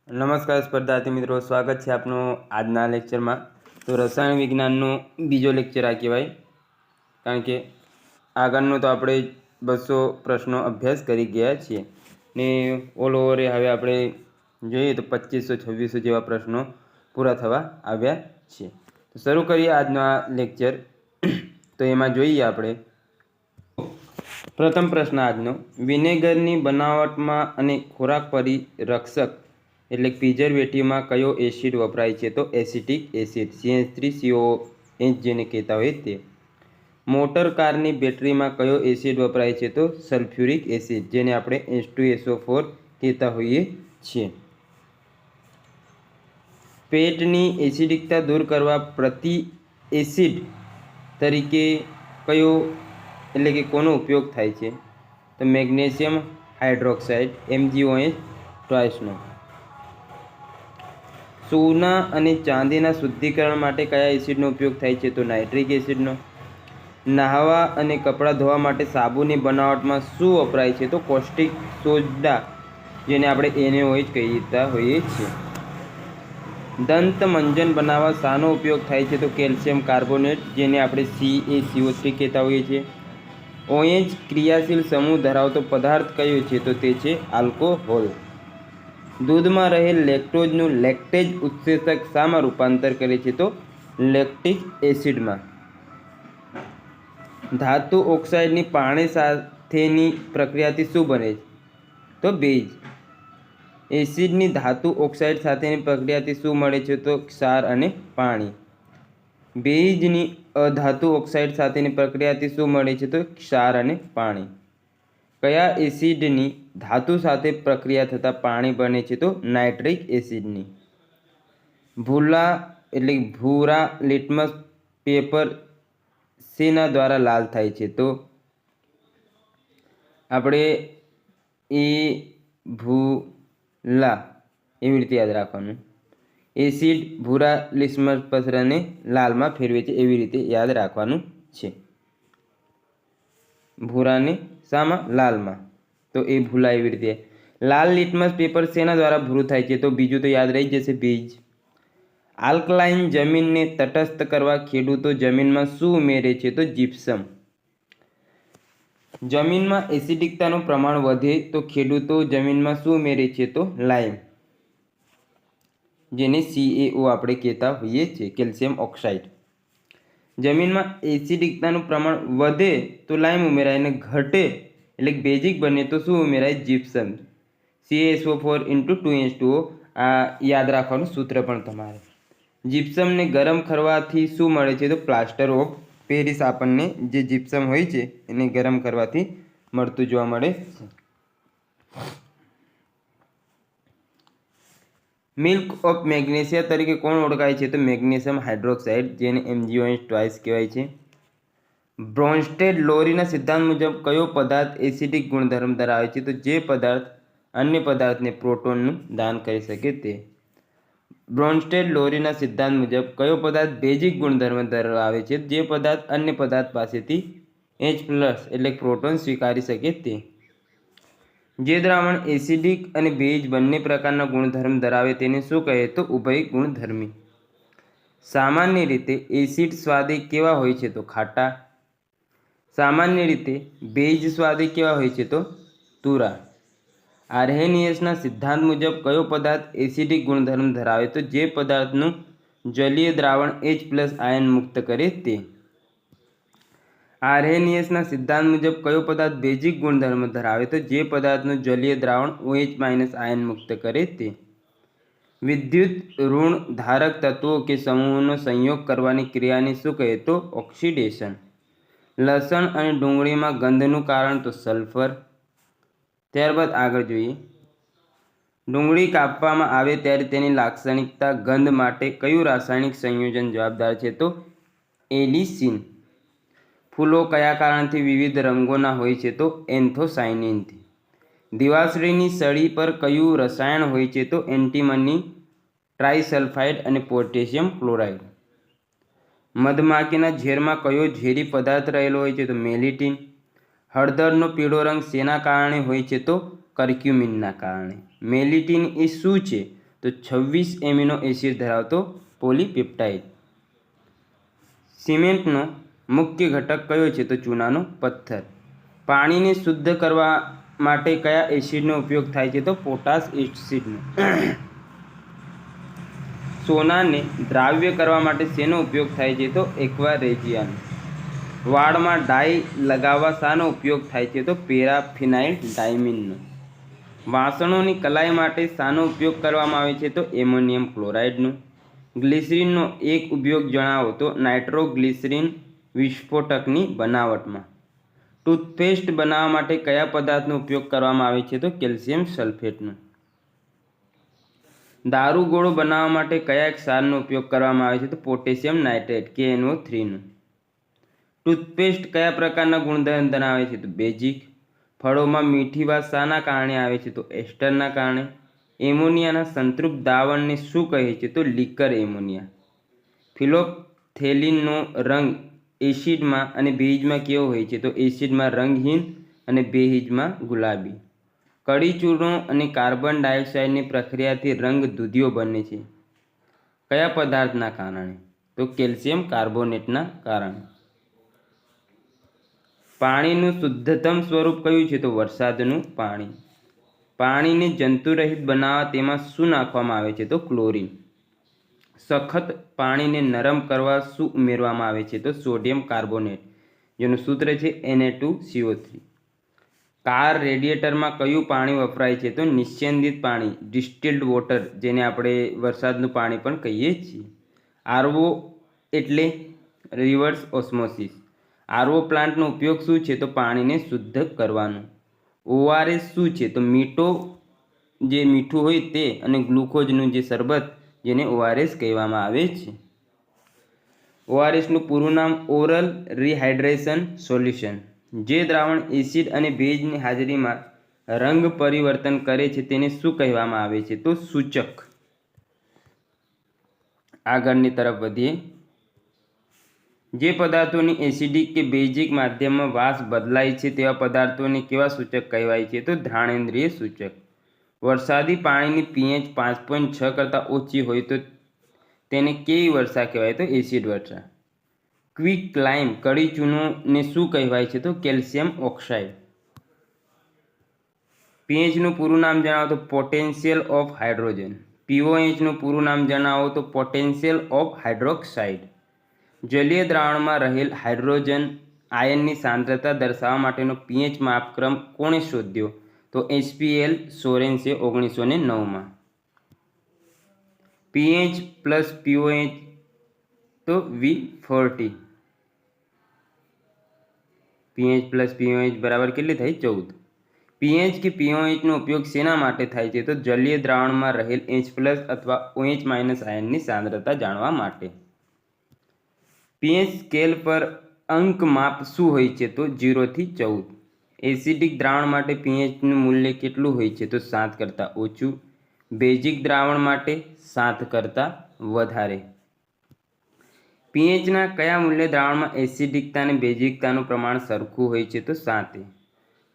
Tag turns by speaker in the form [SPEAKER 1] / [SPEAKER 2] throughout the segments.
[SPEAKER 1] નમસ્કાર સ્પર્ધાર્થી મિત્રો, સ્વાગત છે આપનું આજના લેક્ચરમાં। તો રસાયણ વિજ્ઞાનનો બીજો લેક્ચર આ કહેવાય, કારણ કે આગળનો તો આપણે 200 પ્રશ્નો અભ્યાસ કરી ગયા છીએ ને ઓલ ઓવર હવે આપણે જોઈએ તો 2500-2600 જેવા પ્રશ્નો પૂરા થવા આવ્યા છે। તો શરૂ કરીએ આજનો આ લેક્ચર। તો એમાં જોઈએ આપણે પ્રથમ પ્રશ્ન આજનો, વિનેગરની બનાવટમાં અને ખોરાક પરિરક્ષક એટલે પ્રિઝર્વેટિવમાં કયો એસિડ વપરાય છે? તો એસિટિક એસિડ CH3COOH જેને કહેતા હોય તે। મોટર કારની બેટરીમાં કયો એસિડ વપરાય છે? તો સલ્ફ્યુરિક એસિડ જેને આપણે H2SO4 કહેતા હોઈએ છીએ। પેટની એસિડિકતા દૂર કરવા પ્રતિ એસિડ તરીકે કયો એટલે કે કોનો ઉપયોગ થાય છે? તો મેગ્નેશિયમ હાઇડ્રોક્સાઇડ MgOH ટ્વાઇસનો। સોના અને ચાંદીના શુદ્ધિકરણ માટે કયા એસિડનો ઉપયોગ થાય છે? તો નાઇટ્રિક એસિડનો। નહાવા અને કપડાં ધોવા માટે સાબુની બનાવટમાં શું વપરાય છે? તો કોસ્ટિક સોડા જેને આપણે NaOH કહેતા હોઈએ છીએ। દંત મંજન બનાવવા શાનો ઉપયોગ થાય છે? તો કેલ્શિયમ કાર્બોનેટ જેને આપણે CaCO3 કહેતા હોઈએ છીએ। OH ક્રિયાશીલ સમૂહ ધરાવતો પદાર્થ કયો છે? તો તે છે આલ્કોહોલ। દૂધમાં રહેલ લેક્ટોઝનું લેક્ટેજ ઉત્સેચક શામાં રૂપાંતર કરે છે? તો લેક્ટિક એસિડમાં। ધાતુ ઓક્સાઇડની પાણી સાથેની પ્રક્રિયાથી શું બને છે? તો બેઝ। એસિડની ધાતુ ઓક્સાઇડ સાથેની પ્રક્રિયાથી શું મળે છે? તો ક્ષાર અને પાણી। બેઝની અધાતુ ઓક્સાઇડ સાથેની પ્રક્રિયાથી શું મળે છે? તો ક્ષાર અને પાણી। કયા એસિડની ધાતુ સાથે પ્રક્રિયા થતાં પાણી બને છે? તો નાઇટ્રિક એસિડની। ભૂરા લિટમસ પેપર શેના દ્વારા લાલ થાય છે? તો આપણે ભૂલા એવી રીતે યાદ રાખવાનું। એસિડ ભૂરા લિટમસ પેપરને લાલમાં ફેરવે છે એવી રીતે યાદ રાખવાનું છે। ભૂરાને શામાં? લાલમાં, તો એ ભૂલા એવી રીતે। લાલ લિટમસ પેપર શેના દ્વારા ભૂરું થાય છે? તો બીજું તો યાદ રહી જશે, ભેજ। આલ્કલાઇન જમીનને તટસ્થ કરવા ખેડૂતો જમીનમાં શું ઉમેરે છે? તો જીપ્સમ। જમીનમાં એસિડિકતાનું પ્રમાણ વધે તો ખેડૂતો જમીનમાં શું ઉમેરે છે? તો લાઇમ જેને CaO આપણે કહેતા હોઈએ છીએ, કેલ્શિયમ ઓક્સાઇડ। જમીનમાં એસિડિકતાનું પ્રમાણ વધે તો લાઇમ ઉમેરાય અને ઘટે એટલે બેઝિક બને તો શું ઉમેરાય? Gypsum CaSO4 × 2H2O। આ યાદ રાખવાનું સૂત્ર પણ તમારે। જીપ્સમને ગરમ કરવાથી શું મળે છે? તો પ્લાસ્ટર ઓફ પેરિસ આપણને જે જીપ્સમ હોય છે એને ગરમ કરવાથી મળતું જોવા મળે છે। મિલ્ક ઓફ મેગ્નેશિયા તરીકે કોણ ઓળખાય છે? તો મેગ્નેશિયમ હાઇડ્રોક્સાઇડ જેને MgOH ટ્વાઇસ કહેવાય છે। બ્રોન્સ્ટેડ લોરીના સિદ્ધાંત મુજબ કયો પદાર્થ એસિડિક ગુણધર્મ ધરાવે છે? તો જે પદાર્થ અન્ય પદાર્થને પ્રોટોનનું દાન કરી શકે તે। બ્રોન્સ્ટેડ લોરીના સિદ્ધાંત મુજબ કયો પદાર્થ બેઝિક ગુણધર્મ ધરાવે છે? જે પદાર્થ અન્ય પદાર્થ પાસેથી H+ એટલે પ્રોટોન સ્વીકારી શકે તે। જે દ્રાવણ એસિડિક અને બેઝ બંને પ્રકારના ગુણધર્મ ધરાવે તેને શું કહે? તો ઉભય ગુણધર્મી। સામાન્ય રીતે એસિડ સ્વાદે કેવા હોય છે? તો ખાટા। સામાન્ય રીતે બેઝ સ્વાદે કેવા હોય છે? તો તુરા। આર્હેનિયસના સિદ્ધાંત મુજબ કયો પદાર્થ એસિડિક ગુણધર્મ ધરાવે? તો જે પદાર્થનું જલીય દ્રાવણ H+ આયન મુક્ત કરે તે। આર્હેનિયસના સિદ્ધાંત મુજબ કયો પદાર્થ બેઝિક ગુણધર્મ ધરાવે? તો જે પદાર્થનું જલીય દ્રાવણ OH- આયન મુક્ત કરે તે। વિદ્યુત ઋણ ધારક તત્વો કે સમૂહોનો સંયોગ કરવાની ક્રિયાને શું કહે? તો ઓક્સિડેશન। લસણ અને ડુંગળીમાં ગંધનું કારણ? તો સલ્ફર। ત્યારબાદ આગળ જોઈએ, ડુંગળી કાપવામાં આવે ત્યારે તેની લાક્ષણિકતા ગંધ માટે કયું રાસાયણિક સંયોજન જવાબદાર છે? તો એલિસીન। ફૂલો કયા કારણથી વિવિધ રંગોના હોય છે? તો એન્થોસાયનિનથી। દિવાસળીની સળી પર કયું રસાયણ હોય છે? તો એન્ટીમની ટ્રાઇસલ્ફાઇડ અને પોટેશિયમ ક્લોરાઇડ। મધમાખીના ઝેરમાં કયો ઝેરી પદાર્થ રહેલો હોય છે? તો મેલિટીન। હળદરનો પીળો રંગ શેના કારણે હોય છે? તો કર્ક્યુમિનના કારણે। મેલિટીન એ શું છે? તો 26 એમિનો એસિડ ધરાવતો પોલીપેપ્ટાઇડ. સિમેન્ટનો મુખ્ય ઘટક કયો છે? તો ચૂનાનો પથ્થર. પાણીને શુદ્ધ કરવા માટે કયા એસિડનો ઉપયોગ થાય છે? તો પોટાશ એસિડનો. સોનાને દ્રાવ્ય કરવા માટે શેનો ઉપયોગ થાય છે? તો એક્વા રેજિયાનો. વાળમાં ડાઈ લગાવવા શાનો ઉપયોગ થાય છે? તો પેરાફિનાઇલ ડાયમીનનો. વાસણોની કલાઈ માટે શાનો ઉપયોગ કરવામાં આવે છે? તો એમોનિયમ ક્લોરાઇડનો. ગ્લિસરીનનો એક ઉપયોગ જણાવો. તો નાઇટ્રોગ્લિસરીન વિસ્ફોટકની બનાવટમાં. ટૂથપેસ્ટ બનાવવા માટે કયા પદાર્થનો ઉપયોગ કરવામાં આવે છે? તો કેલ્શિયમ સલ્ફેટનો. દારૂ ગોળો બનાવવા માટે કયા ક્ષારનો ઉપયોગ કરવામાં આવે છે? તો પોટેશિયમ નાઇટ્રેટ KNO3નો. ટૂથપેસ્ટ કયા પ્રકારના ગુણધર્મ ધરાવે છે? તો બેઝિક. ફળોમાં મીઠી વાસ શાના કારણે આવે છે? તો એસ્ટરના કારણે. એમોનિયાના સંતૃપ્ત દ્રાવણને શું કહે છે? તો લિકર એમોનિયા. ફિલોપ્થેલિનનો રંગ એસિડમાં અને બેઝમાં કેવો હોય છે? તો એસિડમાં રંગહીન અને બેઝમાં ગુલાબી. કડી ચૂર્ણો અને કાર્બન ડાયોક્સાઇડની પ્રક્રિયાથી રંગ દૂધિયો બને છે. કયા પદાર્થના કારણે? તો કેલ્શિયમ કાર્બોનેટના કારણે. પાણીનું શુદ્ધતમ સ્વરૂપ કયું છે? તો વરસાદનું પાણી. પાણીને જંતુરહિત બનાવવા તેમાં શું નાખવામાં આવે છે? તો ક્લોરીન. સખત પાણીને નરમ કરવા શું ઉમેરવામાં આવે છે? તો સોડિયમ કાર્બોનેટ, જેનું સૂત્ર છે Na2CO3. કાર રેડિએટરમાં કયું પાણી વપરાય છે? તો નિસ્યંદિત પાણી, ડિસ્ટિલ્ડ વોટર, જેને આપણે વરસાદનું પાણી પણ કહીએ છીએ. આરઓ એટલે રિવર્સ ઓસ્મોસિસ. આરઓ પ્લાન્ટનો ઉપયોગ શું છે? તો પાણીને શુદ્ધ કરવાનો. ORS શું છે? તો જે મીઠું હોય તે અને ગ્લુકોઝનું જે શરબત, જેને ORS કહેવામાં આવે છે. ORSનું પૂરું નામ ઓરલ રિહાઇડ્રેશન સોલ્યુશન. જે દ્રાવણ એસિડ અને બેઝની હાજરીમાં રંગ પરિવર્તન કરે છે તેને શું કહેવામાં આવે છે? તો સૂચક. આગળની તરફ વધીએ. જે પદાર્થોની એસિડિક કે બેઝિક માધ્યમમાં વાસ બદલાય છે તેવા પદાર્થોને કેવા સૂચક કહેવાય છે? તો ઘ્રાણેન્દ્રિય સૂચક. વરસાદી પાણીની pH 5.6 કરતાં ઓછી હોય તો તેને કેવી વર્ષા કહેવાય? તો એસિડ વર્ષા. ક્વિક લાઇમ કડી ચૂનોને શું કહેવાય છે? તો કેલ્શિયમ ઓક્સાઇડ. pHનું પૂરું નામ જણાવો. તો પોટેન્શિયલ ઓફ હાઇડ્રોજન. POHનું પૂરું નામ જણાવો. તો પોટેન્શિયલ ઓફ હાઇડ્રોક્સાઇડ. જલીય દ્રાવણમાં રહેલ હાઇડ્રોજન આયનની સાંદ્રતા દર્શાવવા માટેનો pH માપક્રમ કોણે શોધ્યો? તો HPL સોરેન્સે 1909માં. pH પ્લસ POH તો V40. pH પ્લસ POH બરાબર કેટલી થાય? 14. pH કે POHનો ઉપયોગ શેના માટે થાય છે? તો જલીય દ્રાવણમાં રહેલ H+ અથવા OH- આયનની સાંદ્રતા જાણવા માટે. pH સ્કેલ પર અંક માપ શું હોય છે? તો 0 થી 14. એસિડિક દ્રાવણ માટે pHનું મૂલ્ય કેટલું હોય છે? તો 7 કરતાં ઓછું. બેઝિક દ્રાવણ માટે 7 કરતાં વધારે. pHના કયા મૂલ્ય દ્રાવણમાં એસિડિકતા અને બેઝિકતાનું પ્રમાણ સરખું હોય છે? તો 7.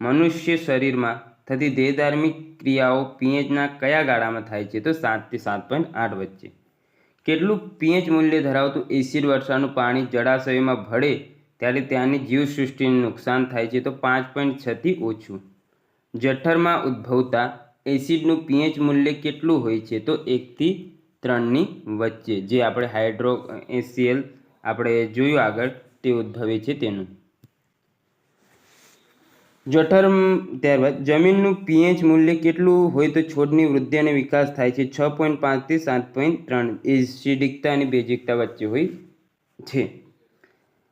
[SPEAKER 1] મનુષ્ય શરીરમાં થતી દેહધાર્મિક ક્રિયાઓ pHના કયા ગાળામાં થાય છે? તો 7 થી 7.8 વચ્ચે. કેટલું pH મૂલ્ય ધરાવતું એસિડ વર્ષાનું પાણી જળાશયોમાં ભળે ત્યારે ત્યાંની જીવસૃષ્ટિને નુકસાન થાય છે? તો 5.6 થી ઓછું. જઠરમાં ઉદ્ભવતા એસિડનું pH મૂલ્ય કેટલું હોય છે? તો 1 થી 3ની વચ્ચે. જે આપણે HCl આપણે જોયું આગળ તે ઉદ્ભવે છે તેનું. ત્યારબાદ જમીનનું pH મૂલ્ય કેટલું હોય તો છોડની વૃદ્ધિ અને વિકાસ થાય છે? 6.5 થી 7.3 એસિડિકતા અને બેઝિકતા વચ્ચે હોય છે.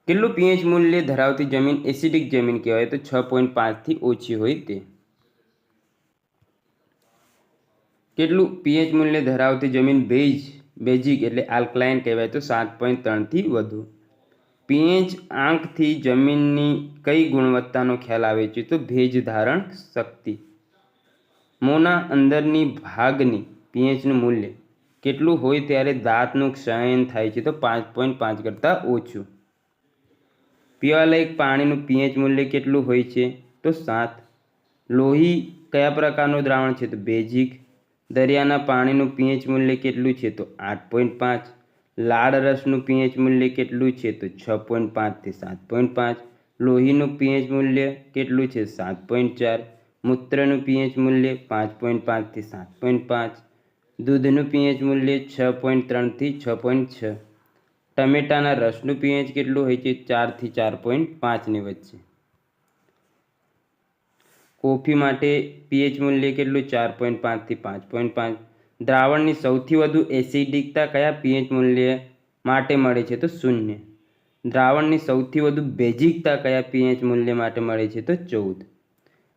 [SPEAKER 1] કેટલું pH મૂલ્ય ધરાવતી જમીન એસિડિક જમીન કહેવાય? તો 6.5 થી ઓછી હોય તે. કેટલું pH મૂલ્ય ધરાવતી જમીન બેઝિક એટલે આલ્કલાઇન કહેવાય? તો 7.3 થી વધુ. pH આંકથી જમીનની કઈ ગુણવત્તાનો ખ્યાલ આવે છે? તો ભેજ ધારણ શક્તિ. મોંના અંદરની ભાગની pHનું મૂલ્ય કેટલું હોય ત્યારે દાંતનું ક્ષયન થાય છે? તો 5.5 કરતાં ઓછું. પીવાલાયક પાણીનું pH મૂલ્ય કેટલું હોય છે? તો 7. લોહી કયા પ્રકારનું દ્રાવણ છે? તો બેઝિક. દરિયાના પાણીનું પીએચ મૂલ્ય કેટલું છે? તો 8.5. લાળ રસનું પીએચ મૂલ્ય કેટલું છે? તો 6.5 થી 7.5. લોહીનું પીએચ મૂલ્ય કેટલું છે? 7.4. મૂત્રનું પીએચ મૂલ્ય 5.5 થી 7.5. દૂધનું પીએચ મૂલ્ય 6.3 થી 6.6. ટમેટાના રસનું પીએચ કેટલું હોય છે? 4 થી 4.5 ની વચ્ચે. કોફી માટે પીએચ મૂલ્ય કેટલું? 4.5 થી 5.5. દ્રાવણની સૌથી વધુ એસિડિકતા કયા પીએચ મૂલ્ય માટે મળે છે? તો 0. દ્રાવણની સૌથી વધુ બેઝિકતા કયા પીએચ મૂલ્ય માટે મળે છે? તો 14.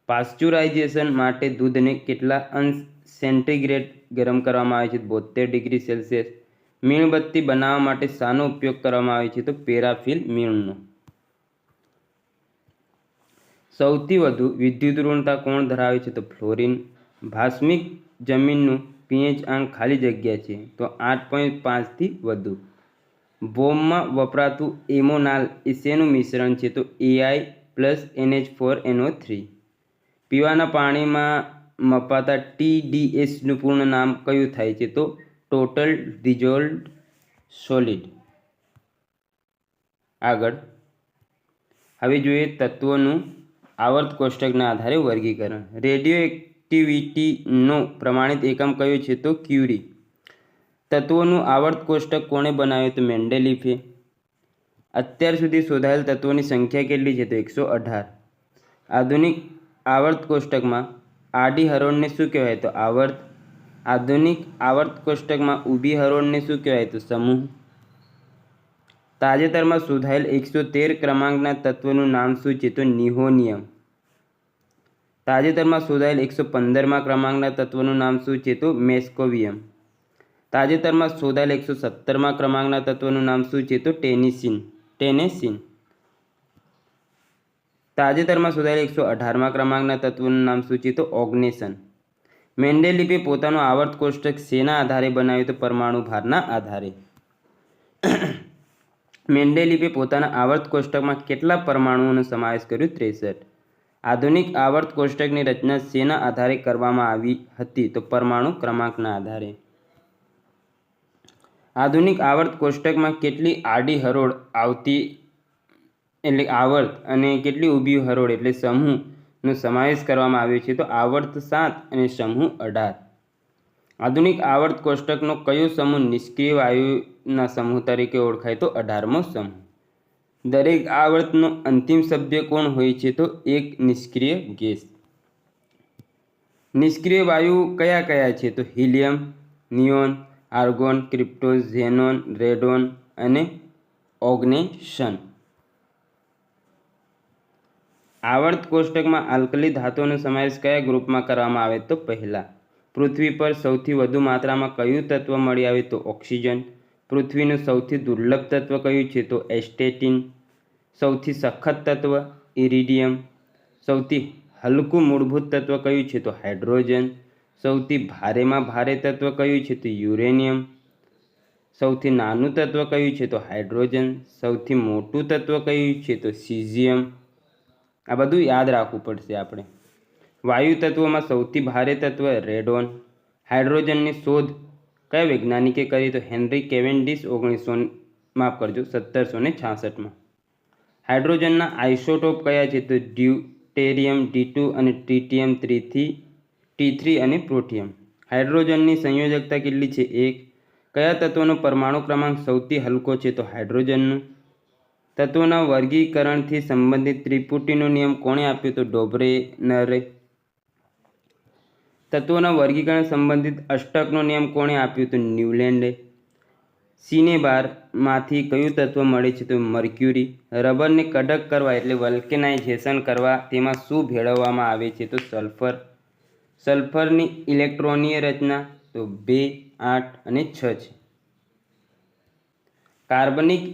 [SPEAKER 1] પાસ્ચ્યુરાઇઝેશન માટે દૂધને કેટલા અંશ સેન્ટીગ્રેડ ગરમ કરવામાં આવે છે? 72 ડિગ્રી સેલ્સિયસ. મીણબત્તી બનાવવા માટે શાનો ઉપયોગ કરવામાં આવે છે? તો પેરાફિન મીણનો. સૌથી વધુ વિદ્યુત ઋણતા કોણ ધરાવે છે? તો ફ્લોરિન. ભાસ્મિક જમીનનું પીએચ આંક ખાલી જગ્યા છે તો 8.5 થી વધુ. બોમ્બમાં વપરાતું એમોનાલ એ શેનું મિશ્રણ છે? તો AI + NH4NO3. પીવાના પાણીમાં મપાતા TDSનું પૂર્ણ નામ કયું થાય છે? તો ટોટલ ડિઝોલ્વ્ડ સોલિડ. આગળ હવે જોઈએ તત્વોનું આવર્ત કોષ્ટકના આધારે વર્ગીકરણ. રેડિયો એક્ટિવિટીનો પ્રમાણિત એકમ કયો છે? તો ક્યુરી. તત્વોનું આવર્ત કોષ્ટક કોણે બનાવ્યું? તો મેન્ડેલીફે. અત્યાર સુધી શોધાયેલ તત્વોની સંખ્યા કેટલી છે? તો 118. આધુનિક આવર્ત કોષ્ટકમાં આડી હરોળને શું કહેવાય? તો આવર્ત. આધુનિક આવર્ત કોષ્ટકમાં ઊભી હરોળને શું કહેવાય? તો સમૂહ. તાજેતરમાં શોધાયેલ 113 ક્રમાંકના તત્વનું નામ શું છે? તો નિહોનિયમ. તાજેતરમાં શોધાયેલ 115મા ક્રમાંકના તત્વનું નામ શું છે? તો મેસ્કોવિયમ. તાજેતરમાં શોધાયેલ 117મા ક્રમાંકના તત્વનું નામ શું છે? તો ટેનેસિન. તાજેતરમાં શોધાયેલ 118મા ક્રમાંકના તત્વનું નામ શું છે? તો ઓગ્નેશન. મેન્ડેલીફે પોતાનું આવર્ત કોષ્ટક શેના આધારે બનાવ્યું? તો પરમાણુ ભારના આધારે. મેન્ડેલીફે પોતાના આવર્ત કોષ્ટકમાં કેટલા પરમાણુઓનો સમાવેશ કર્યો? 63. આધુનિક આવર્ત કોષ્ટકની રચના શેના આધારે કરવામાં આવી હતી? તો પરમાણુ ક્રમાંકના આધારે. આધુનિક આવર્ત કોષ્ટકમાં કેટલી આડી હરોળ આવતી એટલે આવર્ત અને કેટલી ઊભી હરોળ એટલે સમૂહનો સમાવેશ કરવામાં આવ્યો છે? તો આવર્ત 7 અને સમૂહ 18. આધુનિક આવર્ત કોષ્ટકનો કયો સમૂહ નિષ્ક્રિય વાયુના સમૂહ તરીકે ઓળખાય? તો 18મો સમૂહ. દરેક આવર્તનો અંતિમ સભ્ય કોણ હોય છે? તો એક નિષ્ક્રિય ગેસ. નિષ્ક્રિય વાયુ કયા કયા છે? તો helium, neon, argon, krypton, xenon, radon અને ઓગ્નેશન. આવર્ત કોષ્ટકમાં આલ્કલી ધાતુઓનો સમાવેશ કયા ગ્રુપમાં કરવામાં આવે? તો પહેલા. પૃથ્વી પર સૌથી વધુ માત્રામાં કયું તત્વ મળી આવે? તો ઓક્સિજન. પૃથ્વીનું સૌથી દુર્લભ તત્વ કયું છે? તો એસ્ટેટિન. સૌથી સખત તત્વ ઇરિડિયમ. સૌથી હલકું મૂળભૂત તત્વ કયું છે? તો હાઇડ્રોજન. સૌથી ભારેમાં ભારે તત્વ કયું છે? તો યુરેનિયમ. સૌથી નાનું તત્વ કયું છે? તો હાઇડ્રોજન. સૌથી મોટું તત્વ કયું છે? તો સીઝિયમ. આ બધું યાદ રાખવું પડશે આપણે. વાયુ તત્વોમાં સૌથી ભારે તત્વ રેડોન. હાઇડ્રોજનની શોધ કયા વૈજ્ઞાનિકે કરી? તો હેનરી કેવેન્ડિશ 1766માં. હાઇડ્રોજનના આઇસોટોપ કયા છે? તો ડ્યુટેરિયમ, D2 અને T3 અને પ્રોટિયમ. હાઇડ્રોજનની સંયોજકતા કેટલી છે? 1. કયા તત્વનો પરમાણુ ક્રમાંક સૌથી હલકો છે? તો હાઇડ્રોજનનો. તત્વોના વર્ગીકરણથી સંબંધિત ત્રિપુટીનો નિયમ કોણે આપ્યો? તો ડોબ્રેનરે. તત્વોના વર્ગીકરણ સંબંધિત અષ્ટકનો નિયમ કોણે આપ્યો? તો ન્યુલેન્ડે. સિનેબારમાંથી કયું તત્વ મળે છે? તો મર્ક્યુરી. રબરને કડક કરવા એટલે વલ્કેનાઇઝેશન કરવા તેમાં શું ભેળવવામાં આવે છે? તો સલ્ફર. સલ્ફરની ઇલેક્ટ્રોનીય રચના તો 2, 8 અને 6 છે. કાર્બનિક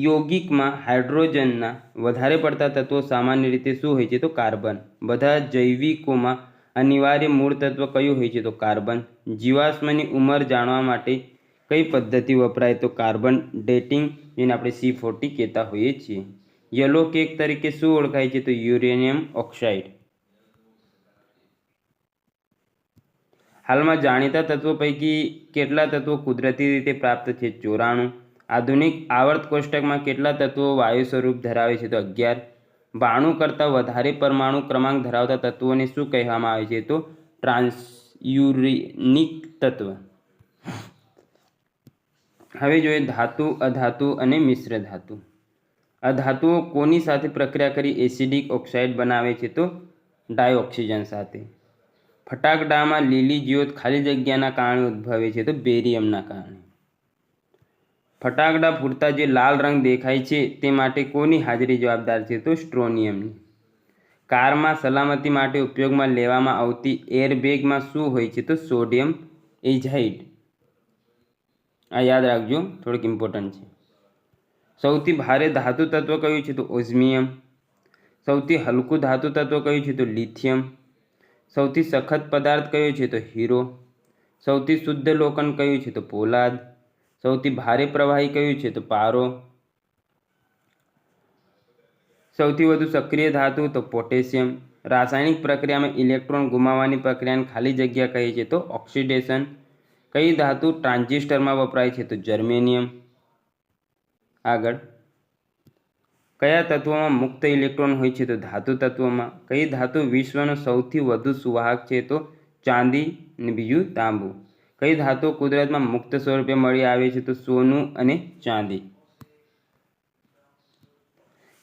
[SPEAKER 1] યૌગિકમાં હાઇડ્રોજનના વધારે પડતા તત્વો સામાન્ય રીતે શું હોય છે? તો કાર્બન. બધા જૈવિકોમાં અનિવાર્ય મૂળ તત્વ કયું હોય છે? તો કાર્બન. જીવાશ્મની ઉંમર જાણવા માટે કઈ પદ્ધતિ વપરાય? તો કાર્બન ડેટિંગ, જેને આપણે C40 કહેતા હોઈએ છીએ. યલો કેક તરીકે શું ઓળખાય છે? તો યુરેનિયમ ઓક્સાઇડ. હાલમાં જાણીતા તત્વો પૈકી કેટલા તત્વો કુદરતી રીતે પ્રાપ્ત છે? 94. આધુનિક આવર્ત કોષ્ટકમાં કેટલા તત્વો વાયુ સ્વરૂપ ધરાવે છે? તો 11. 92 કરતાં વધારે પરમાણુ ક્રમાંક ધરાવતા તત્વોને શું કહેવામાં આવે છે? તો ટ્રાન્સયુરેનિક તત્વ. હવે જોઈએ ધાતુ, અધાતુ અને મિશ્ર ધાતુ. અધાતુઓ કોની સાથે પ્રક્રિયા કરી એસિડિક ઓક્સાઇડ બનાવે છે? તો ડાયઓક્સિજન સાથે. ફટાકડામાં લીલી જ્યોત ખાલી જગ્યાના કારણે ઉદ્ભવે છે? તો બેરિયમના કારણે. ફટાકડા ફૂટતા જે લાલ રંગ દેખાય છે તે માટે કોની હાજરી જવાબદાર છે? તો સ્ટ્રોનિયમની. કારમાં સલામતી માટે ઉપયોગમાં લેવામાં આવતી એરબેગમાં શું હોય છે? તો સોડિયમ એઝાઇડ. આ યાદ રાખજો, થોડુંક ઇમ્પોર્ટન્ટ છે. સૌથી ભારે ધાતુ તત્વ કયું છે? તો ઓઝમિયમ. સૌથી હલકું ધાતુ તત્વ કયું છે? તો લિથિયમ. સૌથી સખત પદાર્થ કયો છે? તો હીરો. સૌથી શુદ્ધ લોખંડ કયું છે? તો પોલાદ. સૌથી ભારે પ્રવાહી કયું છે? તો પારો. સૌથી વધુ સક્રિય ધાતુ તો પોટેશિયમ. રાસાયણિક પ્રક્રિયામાં ઇલેક્ટ્રોન ગુમાવવાની પ્રક્રિયાને ખાલી જગ્યા કહે છે? તો ઓક્સિડેશન. કઈ ધાતુ ટ્રાન્ઝિસ્ટરમાં વપરાય છે? તો જર્મેનિયમ. આગળ, કયા તત્વોમાં મુક્ત ઇલેક્ટ્રોન હોય છે? તો ધાતુ તત્વોમાં. કઈ ધાતુ વિશ્વનો સૌથી વધુ સુવાહક છે? તો ચાંદી અને બીજું તાંબુ. કઈ ધાતુ કુદરતમાં મુક્ત સ્વરૂપે મળી આવે છે? તો સોનું અને ચાંદી.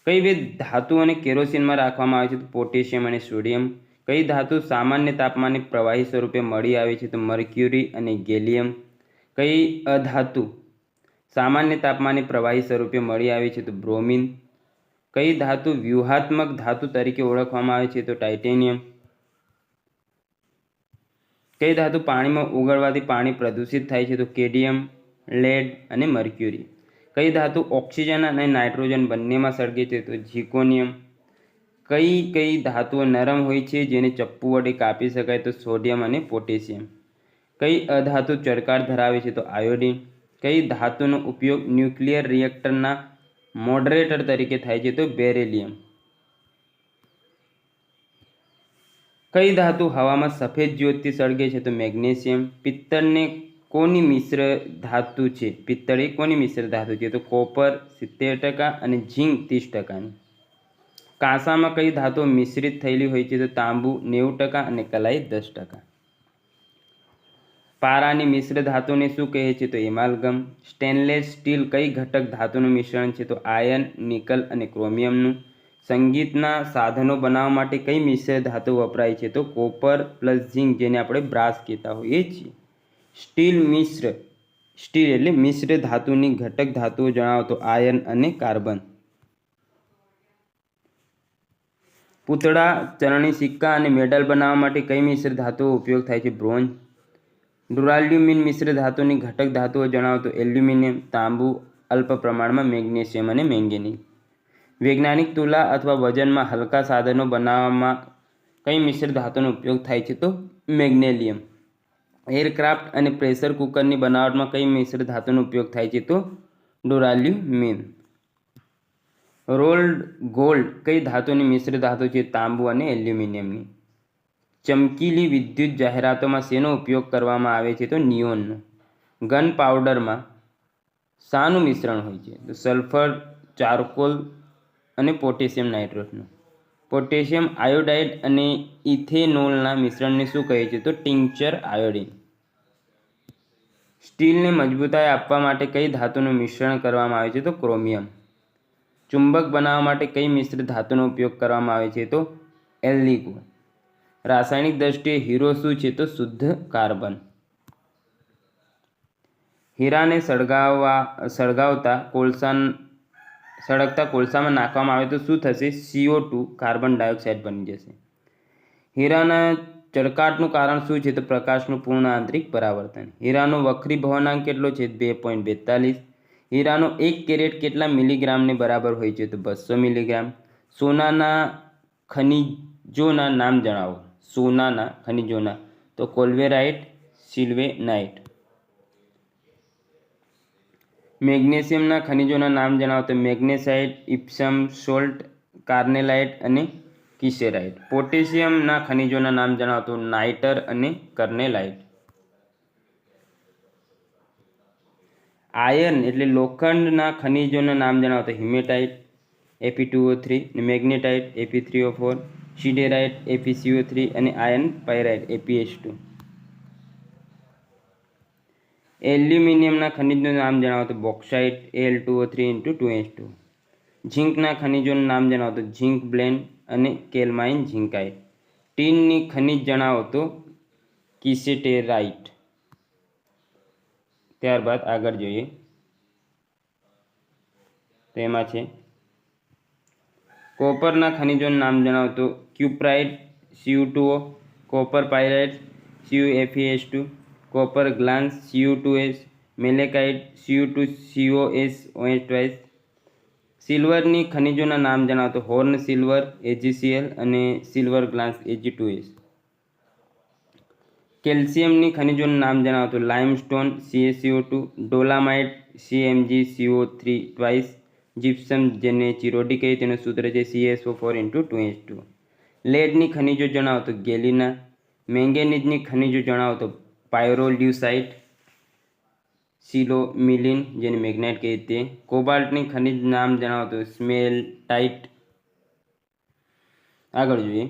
[SPEAKER 1] કઈ બે ધાતુઓને કેરોસીનમાં રાખવામાં આવે છે? તો પોટેશિયમ અને સોડિયમ. કઈ ધાતુ સામાન્ય તાપમાને પ્રવાહી સ્વરૂપે મળી આવે છે? તો મર્ક્યુરી અને ગેલિયમ. કઈ અધાતુ સામાન્ય તાપમાને પ્રવાહી સ્વરૂપે મળી આવે છે? તો બ્રોમિન. કઈ ધાતુ વ્યૂહાત્મક ધાતુ તરીકે ઓળખવામાં આવે છે? તો ટાઇટેનિયમ. કઈ ધાતુ પાણીમાં ઓગળવાથી પાણી પ્રદૂષિત થાય છે? તો કેડિયમ, લેડ અને મર્ક્યુરી. કઈ ધાતુ ઓક્સિજન અને નાઇટ્રોજન બંનેમાં સળગે છે? તો ઝિર્કોનિયમ. કઈ ધાતુઓ નરમ હોય છે જેને ચપ્પુ વડે કાપી શકાય? તો સોડિયમ અને પોટેશિયમ. કઈ અધાતુ ચળકાટ ધરાવે છે? તો આયોડિન. કઈ ધાતુનો ઉપયોગ ન્યુક્લિયર રિએક્ટરના મોડરેટર તરીકે થાય છે? તો બેરિલિયમ. કઈ ધાતુ હવામાં સફેદ જ્યોતથી સળગે છે? તો મેગ્નેશિયમ. પિત્તળને કોની મિશ્ર ધાતુ છે? પિત્તળ એ કોની મિશ્ર ધાતુ છે? તો કોપર 70% અને ઝીંક 30%. કાંસામાં કઈ ધાતુઓ મિશ્રિત થયેલી હોય છે? તો તાંબુ 90% અને કલાઈ 10%. પારાની મિશ્ર ધાતુને શું કહે છે? તો એમાલ્ગમ. સ્ટેનલેસ સ્ટીલ કઈ ઘટક ધાતુનું મિશ્રણ છે? તો આયર્ન, નિકલ અને ક્રોમિયમનું. સંગીતના સાધનો બનાવવા માટે કઈ મિશ્ર ધાતુ વપરાય છે? તો કોપર પ્લસ ઝીંક, જેને આપણે બ્રાસ કહેતા હોઈએ છીએ. સ્ટીલ એટલે મિશ્ર ધાતુની ઘટક ધાતુઓ જણાવો. તો આયર્ન અને કાર્બન. પૂતળા, ચલણી સિક્કા અને મેડલ બનાવવા માટે કઈ મિશ્ર ધાતુઓ ઉપયોગ થાય છે? બ્રોન્ઝ. ડુરાલ્યુમિન મિશ્ર ધાતુની ઘટક ધાતુઓ જણાવો. તો એલ્યુમિનિયમ, તાંબુ, અલ્પ પ્રમાણમાં મેગ્નેશિયમ અને મેંગેનીઝ. વૈજ્ઞાનિક તુલા અથવા વજનમાં હલકા સાધનો બનાવવામાં કઈ મિશ્ર ધાતુનો ઉપયોગ થાય છે? તો મેગ્નેલિયમ. એરક્રાફ્ટ અને પ્રેશર કુકરની બનાવટમાં કઈ મિશ્ર ધાતુનો ઉપયોગ થાય છે? તો ડુરાલ્યુમિન. રોલ્ડ ગોલ્ડ કઈ ધાતુની મિશ્ર ધાતુ છે? તાંબુ અને એલ્યુમિનિયમની. ચમકીલી વિદ્યુત જાહેરાતોમાં શેનો ઉપયોગ કરવામાં આવે છે? તો નિયોનનો. ગન પાવડરમાં શાનું મિશ્રણ હોય છે? તો સલ્ફર, ચારકોલ અને પોટેશિયમ નાઇટ્રેટનું. પોટેશિયમ આયોડાઇડ અને ઇથેનોલના મિશ્રણને શું કહે છે? તો ટિંક્ચર આયોડિન. સ્ટીલને મજબૂતાઈ આપવા માટે કઈ ધાતુનું મિશ્રણ કરવામાં આવે છે? તો ક્રોમિયમ. ચુંબક બનાવવા માટે કઈ મિશ્ર ધાતુનો ઉપયોગ કરવામાં આવે છે? તો એલ્નિકો. રાસાયણિક દ્રષ્ટિએ હીરો શું છે? તો શુદ્ધ કાર્બન. હીરાને સળગતા કોલસામાં નાખવામાં આવે તો શું થશે? CO2 કાર્બન ડાયોક્સાઇડ બની જશે. હીરાના ચળકાટનું કારણ શું છે? તો પ્રકાશનું પૂર્ણ આંતરિક પરાવર્તન. હીરાનો વક્રીભવનાંક કેટલો છે? 2.42. હીરાનો 1 કેરેટ કેટલા મિલીગ્રામને બરાબર હોય છે? તો 200 મિલીગ્રામ. સોનાના ખનિજોના નામ જણાવો. સોનાના ખનિજોના. તો કોલ્વેરાઇટ, સિલ્વેનાઇટ. મેગ્નેશિયમના ખનિજોના નામ જણાવો. તો મેગ્નેસાઇટ, ઇપ્સમ સોલ્ટ, કાર્નેલાઇટ અને કિસેરાઇટ. પોટેશિયમના ખનિજોના નામ જણાવો. તો નાઇટર અને કર્નેલાઇટ. આયર્ન એટલે લોખંડના ખનિજોના નામ જણાવો તો haematite Fe2O3, magnetite Fe3O4, સિડેરાઇટ FeCO3 અને આયર્ન પાયરાઇટ ApH2. એલ્યુમિનિયમના ખનિજનું નામ જણાવો તો બોક્સાઇટ Al2O3 × 2s2. ઝીંકના ખનિજોનું નામ જણાવો તો ઝીંક બ્લેન્ડ અને કેલ્માઇન ઝીંકાઇટ. ટીનની ખનિજ જણાવો તો કિસેટેરાઇટ. ત્યારબાદ આગળ જોઈએ તો એમાં છે કોપરના ખનિજોનું નામ જણાવો તો cuprite Cu2O, copper pyrite CuFeS2, copper glance Cu2S, malachite Cu2COS2. સિલ્વરની ખનિજોના નામ જણાવો તો હોર્ન સિલ્વર AgCl અને સિલ્વર ગ્લાન્સ Ag2S. કેલ્શિયમની ખનિજોનું નામ જણાવો તો limestone CaCO2, ડોલામાઇટ CmgCO3 twice, gypsum જેને ચિરોડી કહે તેનું સૂત્ર છે CaSO4 × 2s2. લેડની ખનિજો જણાવો તો ગેલિના. મેંગેનીઝની ખનિજો જણાવો તો પાયરોલ્યુસાઇટ, સિલોમિલિન જેને મેગ્નેટ કહે તે. કોબાલ્ટની ખનિજ નામ જણાવો તો સ્મેલ્ટાઇટ. આગળ જોઈએ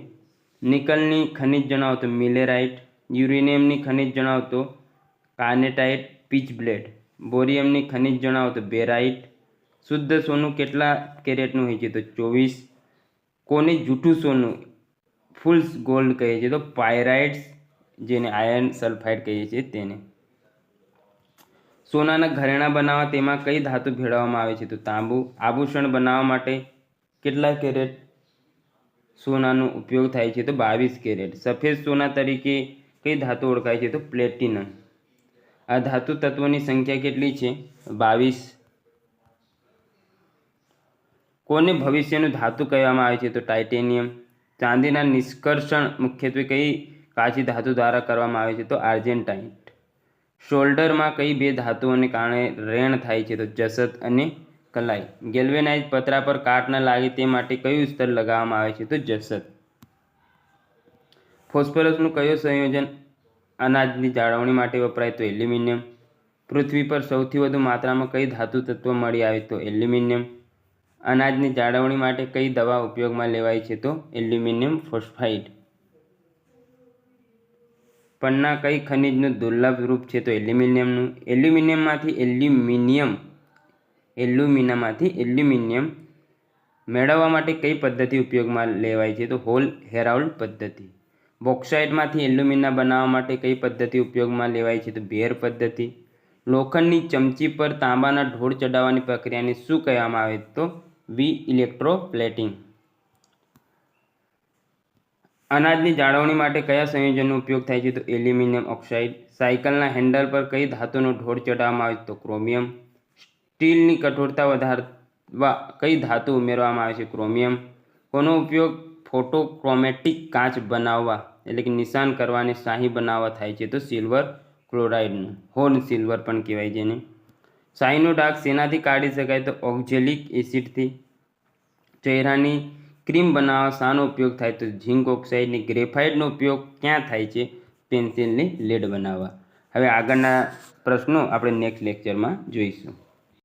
[SPEAKER 1] નિકલની ખનિજ જણાવો તો મિલેરાઇટ. યુરેનિયમની ખનિજ જણાવો તો કાર્નેટાઇટ પીચબ્લેડ. બોરિયમની ખનિજ જણાવો તો બેરાઇટ. શુદ્ધ સોનું કેટલા કેરેટનું હોય છે તો 24. કોને જૂઠું સોનું ફૂલ્સ ગોલ્ડ કહે છે તો પાયરાઇટ્સ જેને આયર્ન સલ્ફાઇડ કહીએ છીએ તેને. સોનાના ઘરેણાં બનાવવા તેમાં કઈ ધાતુ ભેળવવામાં આવે છે તો તાંબુ. આભૂષણ બનાવવા માટે કેટલા કેરેટ સોનાનો ઉપયોગ થાય છે તો 22 કેરેટ. સફેદ સોના તરીકે કઈ ધાતુ ઓળખાય છે તો પ્લેટિનમ. આ ધાતુ તત્વોની સંખ્યા કેટલી છે 22. કોને ભવિષ્યનું ધાતુ કહેવામાં આવે છે તો ટાઇટેનિયમ. ચાંદીના નિષ્કર્ષણ મુખ્યત્વે કઈ કાચી ધાતુ દ્વારા કરવામાં આવે છે તો આર્જેન્ટાઇટ. શોલ્ડરમાં કઈ બે ધાતુઓને કારણે રેણ થાય છે તો જસત અને કલાઈ. ગેલ્વેનાઇઝ પતરા પર કાટ ન લાગે તે માટે કયું સ્તર લગાવવામાં આવે છે તો જસત. ફોસ્ફરસનું કયું સંયોજન અનાજની જાળવણી માટે વપરાય તો એલ્યુમિનિયમ. પૃથ્વી પર સૌથી વધુ માત્રામાં કઈ ધાતુ તત્વ મળી આવે તો એલ્યુમિનિયમ. અનાજની જાળવણી માટે કઈ દવા ઉપયોગમાં લેવાય છે તો એલ્યુમિનિયમ ફોસ્ફાઇડ. પન્ના કઈ ખનિજનું દુર્લભ રૂપ છે તો એલ્યુમિનિયમનું. એલ્યુમિનિયમ મેળવવા માટે કઈ પદ્ધતિ ઉપયોગમાં લેવાય છે તો હોલ હેરાલ્ડ પદ્ધતિ. બોક્સાઇટમાંથી એલ્યુમિના બનાવવા માટે કઈ પદ્ધતિ ઉપયોગમાં લેવાય છે તો બેર પદ્ધતિ. લોખંડની ચમચી પર તાંબાના ઢોળ ચડાવવાની પ્રક્રિયાને શું કહેવામાં આવે તો ઇલેક્ટ્રોપ્લેટિંગ. અનાજની જાળવણી માટે કયા સંયોજનનો ઉપયોગ થાય છે તો એલ્યુમિનિયમ ઓક્સાઇડ. સાયકલના હેન્ડલ પર કઈ ધાતુનો ઢોળ ચડાવવામાં આવે તો ક્રોમિયમ. સ્ટીલની કઠોરતા વધારવા કઈ ધાતુ ઉમેરવામાં આવે છે ક્રોમિયમ. કોનો ઉપયોગ ફોટોક્રોમેટિક કાચ બનાવવા એટલે કે નિશાન કરવા અને શાહી બનાવવા થાય છે તો સિલ્વર ક્લોરાઇડનું. હોર્ન સિલ્વર પણ કહેવાય જેને. શાહીનો ડાઘ શેનાથી કાઢી શકાય તો ઓક્ઝેલિક એસિડથી. ચહેરાની ક્રીમ બનાવવા શાનો ઉપયોગ થાય તો ઝીંક ઓક્સાઇડની. ગ્રેફાઇટનો ઉપયોગ ક્યાં થાય છે પેન્સિલની લીડ બનાવવા. હવે આગળના પ્રશ્નો આપણે નેક્સ્ટ લેક્ચરમાં જોઈશું.